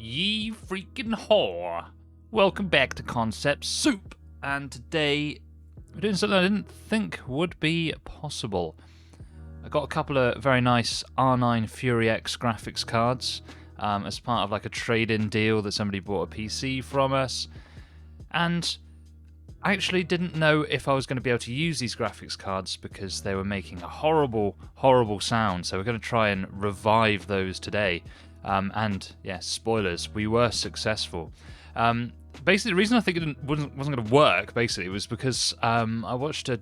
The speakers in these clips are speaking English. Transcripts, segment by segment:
Ye freaking whore! Welcome back to Concept Soup, and today we're doing something I didn't think would be possible. I got a couple of very nice R9 Fury X graphics cards as part of like a trade-in deal that somebody bought a PC from us, and I actually didn't know if I was going to be able to use these graphics cards because they were making a horrible, horrible sound, so we're going to try and revive those today. And yeah, spoilers, we were successful. Basically, the reason I think it wasn't going to work, basically, was because I watched a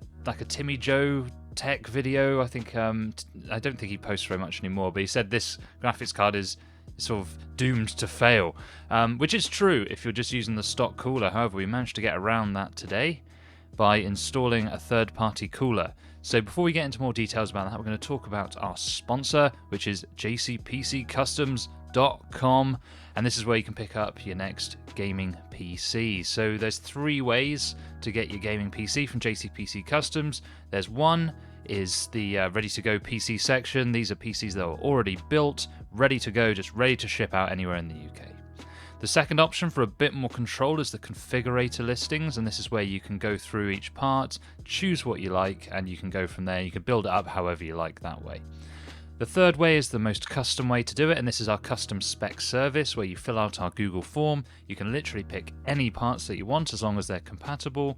Timmy Joe tech video. I think I don't think he posts very much anymore, but he said this graphics card is sort of doomed to fail, which is true if you're just using the stock cooler. However, we managed to get around that today by installing a third-party cooler. So before we get into more details about that, we're going to talk about our sponsor, which is JCPCcustoms.com, and this is where you can pick up your next gaming PC. So there's three ways to get your gaming PC from JCPC Customs. There's one is the ready-to-go PC section. These are PCs that are already built, ready to go, just ready to ship out anywhere in the UK. The second option for a bit more control is the configurator listings, and this is where you can go through each part, choose what you like, and you can go from there. You can build it up however you like that way. The third way is the most custom way to do it, and this is our Custom Spec service where you fill out our Google form. You can literally pick any parts that you want as long as they're compatible.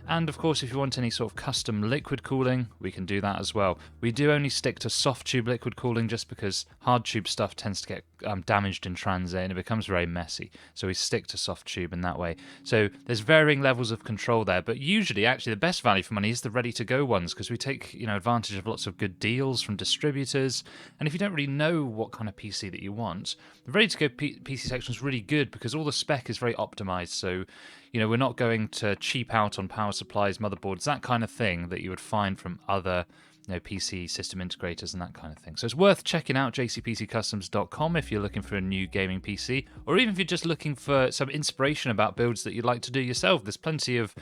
And of course, if you want any sort of custom liquid cooling, we can do that as well. We do only stick to soft tube liquid cooling just because hard tube stuff tends to get damaged in transit and it becomes very messy. So we stick to soft tube in that way. So there's varying levels of control there, but usually actually the best value for money is the ready to go ones because we take advantage of lots of good deals from distributors. And if you don't really know what kind of PC that you want, the ready to go PC section is really good because all the spec is very optimized. So we're not going to cheap out on power supplies, motherboards, that kind of thing that you would find from other PC system integrators and that kind of thing. So it's worth checking out jcpccustoms.com if you're looking for a new gaming PC, or even if you're just looking for some inspiration about builds that you'd like to do yourself. There's plenty of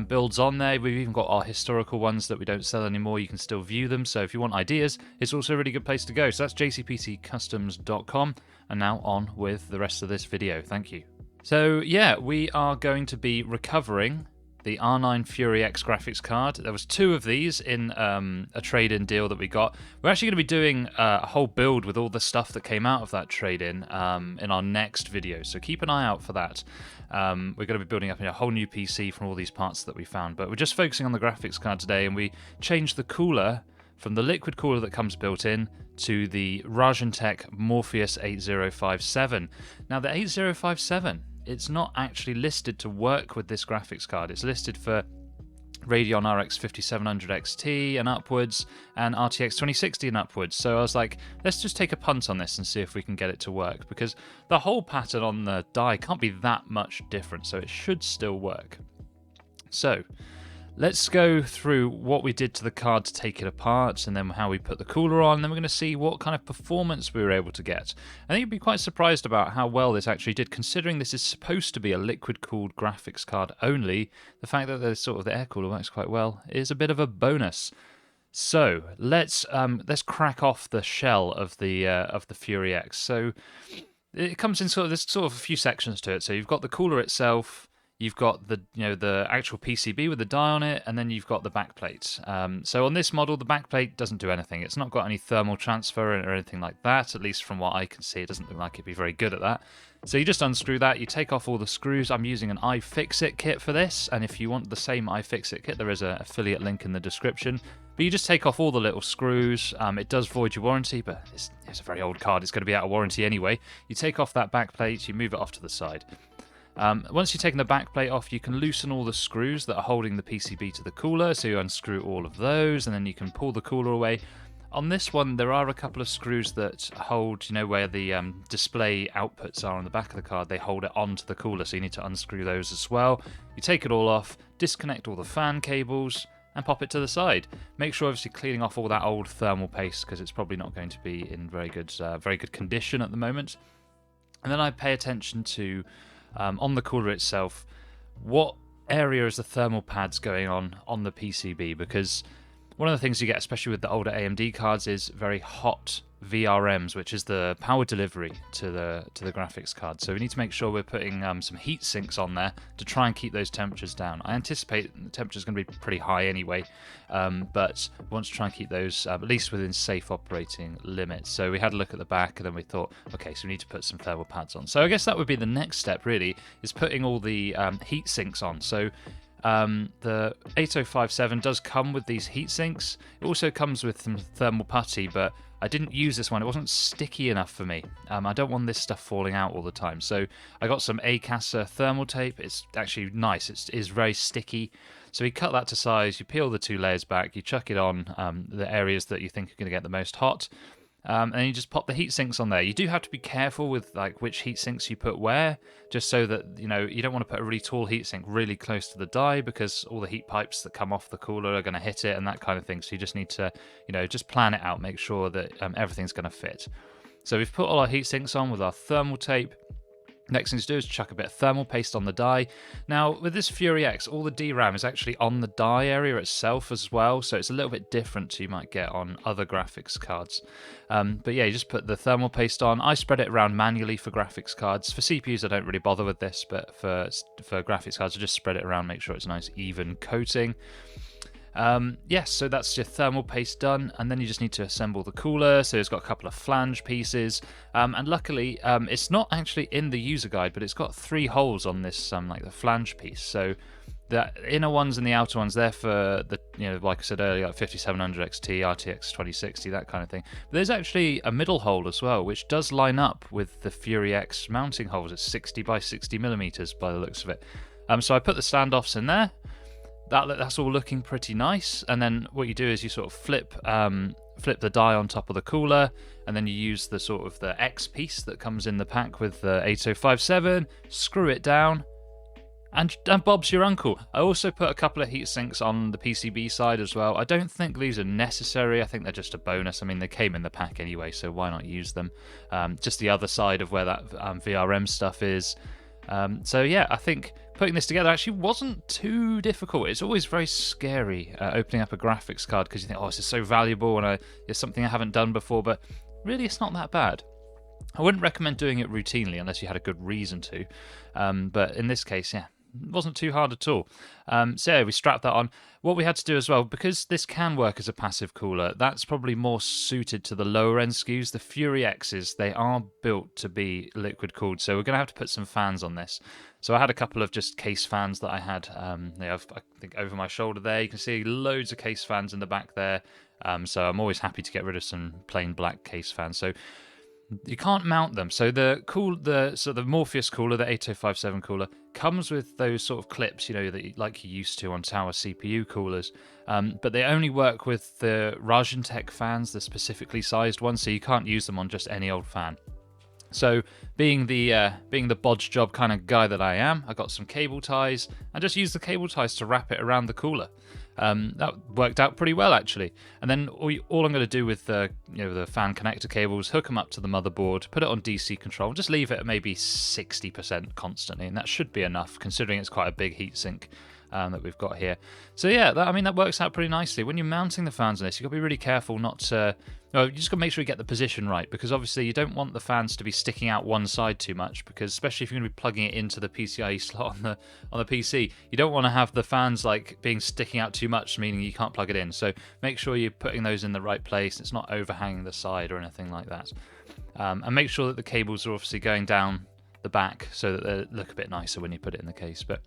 builds on there. We've even got our historical ones that we don't sell anymore. You can still view them. So if you want ideas, it's also a really good place to go. So that's jcpccustoms.com. And now on with the rest of this video. Thank you. So yeah, we are going to be recovering the R9 Fury X graphics card. There was two of these in a trade-in deal that we got. We're actually going to be doing a whole build with all the stuff that came out of that trade-in in our next video, so keep an eye out for that. We're going to be building up a whole new PC from all these parts that we found, but we're just focusing on the graphics card today, and we changed the cooler from the liquid cooler that comes built in to the Radeon Morpheus 8057. Now the 8057, it's not actually listed to work with this graphics card. It's listed for Radeon RX 5700 XT and upwards, and RTX 2060 and upwards. So I was like, let's just take a punt on this and see if we can get it to work, because the whole pattern on the die can't be that much different, so it should still work. So let's go through what we did to the card to take it apart, and then how we put the cooler on, and then we're going to see what kind of performance we were able to get. I think you'd be quite surprised about how well this actually did, considering this is supposed to be a liquid-cooled graphics card only. The fact that the air cooler works quite well is a bit of a bonus. So let's crack off the shell of the Fury X. So it comes in there's sort of a few sections to it. So you've got the cooler itself. You've got the the actual PCB with the die on it, and then you've got the backplate. So on this model, the backplate doesn't do anything. It's not got any thermal transfer or anything like that, at least from what I can see. It doesn't look like it'd be very good at that. So you just unscrew that, you take off all the screws. I'm using an iFixit kit for this, and if you want the same iFixit kit, there is an affiliate link in the description. But you just take off all the little screws. It does void your warranty, but it's a very old card. It's going to be out of warranty anyway. You take off that backplate, you move it off to the side. Once you've taken the backplate off, you can loosen all the screws that are holding the PCB to the cooler, so you unscrew all of those, and then you can pull the cooler away. On this one, there are a couple of screws that hold, where the display outputs are on the back of the card. They hold it onto the cooler, so you need to unscrew those as well. You take it all off, disconnect all the fan cables, and pop it to the side. Make sure, obviously, cleaning off all that old thermal paste, because it's probably not going to be in very good condition at the moment. And then I pay attention to on the cooler itself, what area is the thermal pads going on the PCB, because one of the things you get, especially with the older AMD cards, is very hot VRMs, which is the power delivery to the graphics card. So we need to make sure we're putting some heat sinks on there to try and keep those temperatures down. I anticipate the temperature's going to be pretty high anyway, but we want to try and keep those at least within safe operating limits. So we had a look at the back, and then we thought, okay, so we need to put some thermal pads on. So I guess that would be the next step, really, is putting all the heat sinks on. So the 8057 does come with these heat sinks. It also comes with some thermal putty, but I didn't use this one. It wasn't sticky enough for me. I don't want this stuff falling out all the time. So I got some Acasa thermal tape. It's actually nice. It is very sticky. So you cut that to size, you peel the 2 layers back, you chuck it on the areas that you think are going to get the most hot. And you just pop the heat sinks on there. You do have to be careful with like which heat sinks you put where, just so that you don't want to put a really tall heat sink really close to the die, because all the heat pipes that come off the cooler are going to hit it and that kind of thing. So you just need to just plan it out, make sure that everything's going to fit. So we've put all our heat sinks on with our thermal tape. Next thing to do is chuck a bit of thermal paste on the die. Now, with this Fury X, all the DRAM is actually on the die area itself as well, so it's a little bit different to you might get on other graphics cards. But yeah, you just put the thermal paste on. I spread it around manually for graphics cards. For CPUs, I don't really bother with this, but for graphics cards, I just spread it around, make sure it's a nice even coating. Yes, so that's your thermal paste done, and then you just need to assemble the cooler. So it's got a couple of flange pieces, and luckily it's not actually in the user guide, but it's got 3 holes on this like the flange piece. So the inner ones and the outer ones, they're for the like I said earlier, like 5700 XT, RTX 2060, that kind of thing. But there's actually a middle hole as well, which does line up with the Fury X mounting holes. It's 60 by 60 millimeters by the looks of it. So I put the standoffs in there. That's all looking pretty nice, and then what you do is you sort of flip the die on top of the cooler, and then you use the sort of the X piece that comes in the pack with the 8057, screw it down, and Bob's your uncle. I also put a couple of heat sinks on the PCB side as well. I don't think these are necessary. I think they're just a bonus. I mean, they came in the pack anyway, so why not use them? Just the other side of where that VRM stuff is. So yeah, I think putting this together actually wasn't too difficult. It's always very scary opening up a graphics card, because you think, oh, this is so valuable and it's something I haven't done before, but really it's not that bad. I wouldn't recommend doing it routinely unless you had a good reason to, but in this case, yeah, it wasn't too hard at all. So yeah, we strapped that on. What we had to do as well, because this can work as a passive cooler, that's probably more suited to the lower end SKUs. The Fury X's, they are built to be liquid cooled, so we're going to have to put some fans on this. So I had a couple of just case fans that I had, I think over my shoulder there. You can see loads of case fans in the back there. So I'm always happy to get rid of some plain black case fans. So you can't mount them. So the Morpheus Cooler, the 8057 cooler, comes with those sort of clips, that like you used to on Tower CPU coolers. But they only work with the Radeon Tech fans, the specifically sized ones, so you can't use them on just any old fan. So being the bodge job kind of guy that I am, I got some cable ties and just used the cable ties to wrap it around the cooler. That worked out pretty well actually. And then all I'm going to do with the fan connector cables, hook them up to the motherboard, put it on DC control, just leave it at maybe 60% constantly, and that should be enough considering it's quite a big heatsink that we've got here. So yeah, that works out pretty nicely. When you're mounting the fans on this, you've got to be really careful not to... you just got to make sure you get the position right, because obviously you don't want the fans to be sticking out one side too much, because especially if you're going to be plugging it into the PCIe slot on the PC, you don't want to have the fans like being sticking out too much, meaning you can't plug it in. So make sure you're putting those in the right place. It's not overhanging the side or anything like that. And make sure that the cables are obviously going down the back so that they look a bit nicer when you put it in the case. But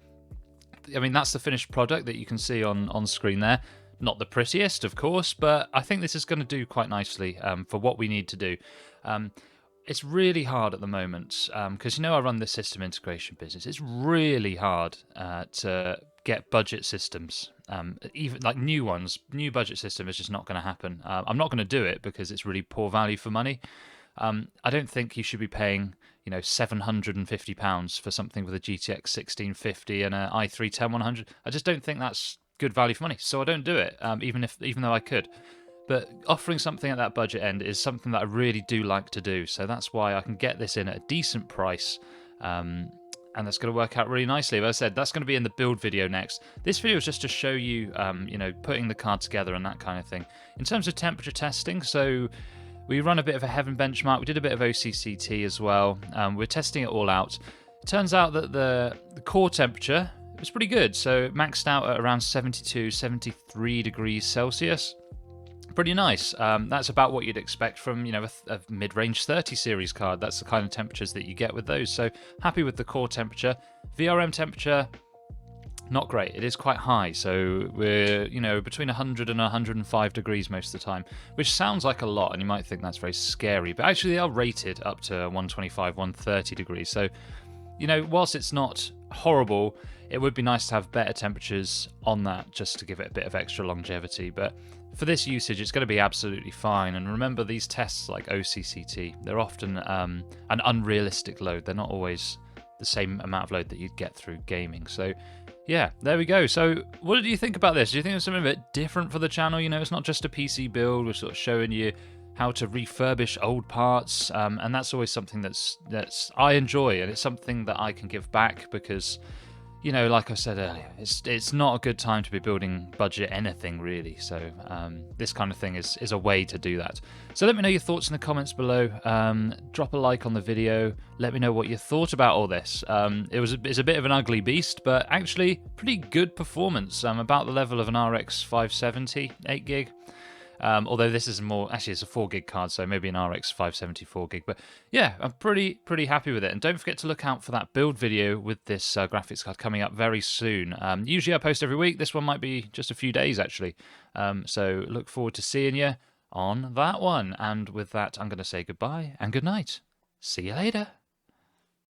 I mean, that's the finished product that you can see on screen there. Not the prettiest, of course, but I think this is going to do quite nicely for what we need to do. It's really hard at the moment because I run this system integration business. It's really hard to get budget systems, even like new ones. New budget system is just not going to happen. I'm not going to do it because it's really poor value for money. I don't think you should be paying £750 for something with a GTX 1650 and an i3 10100. I just don't think that's good value for money, so I don't do it, even though I could. But offering something at that budget end is something that I really do like to do, so that's why I can get this in at a decent price, and that's going to work out really nicely. As I said, that's going to be in the build video next. This video is just to show you, putting the card together and that kind of thing. In terms of temperature testing, so We run a bit of a Heaven benchmark. We did a bit of OCCT as well. We're testing it all out. It turns out that the core temperature was pretty good. So it maxed out at around 72, 73 degrees Celsius. Pretty nice. That's about what you'd expect from, you know, a mid-range 30 series card. That's the kind of temperatures that you get with those. So happy with the core temperature. VRM temperature, not great. It is quite high. So we're, you know, between 100 and 105 degrees most of the time, which sounds like a lot, and you might think that's very scary. But actually, they are rated up to 125, 130 degrees. So, you know, whilst it's not horrible, it would be nice to have better temperatures on that just to give it a bit of extra longevity. But for this usage, it's going to be absolutely fine. And remember, these tests like OCCT, they're often an unrealistic load. They're not always the same amount of load that you'd get through gaming. So yeah, there we go. So what do you think about this? Do you think it's something a bit different for the channel? You know, it's not just a PC build. We're sort of showing you how to refurbish old parts, and that's always something that's I enjoy, and it's something that I can give back because, you know, like I said earlier, it's not a good time to be building budget anything really. So this kind of thing is a way to do that. So let me know your thoughts in the comments below. Drop a like on the video. Let me know what you thought about all this. It's a bit of an ugly beast, but actually pretty good performance. About the level of an RX 570, 8 gig. Although this is more, actually it's a 4 gig card, so maybe an RX 570 4 gig. But yeah, I'm pretty happy with it. And don't forget to look out for that build video with this graphics card coming up very soon. Usually I post every week. This one might be just a few days actually. So look forward to seeing you on that one. And with that, I'm going to say goodbye and good night. See you later.